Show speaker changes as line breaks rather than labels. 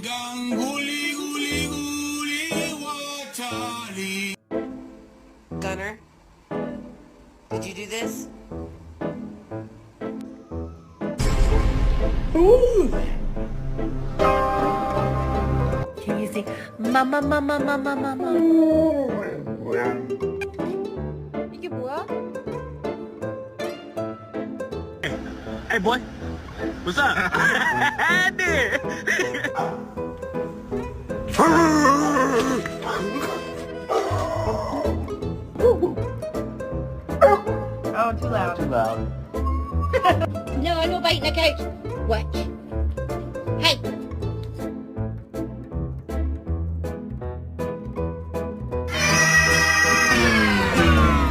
gang, guli, guli, guli, Charlie.
Gunner, did you do this?
Can you sing Mama, Mama, Mama, Mama?
이게 뭐야?
Hey boy, what's up? Andy!
Oh, too loud.
Too loud.
No, no biting the couch. Watch. Hey,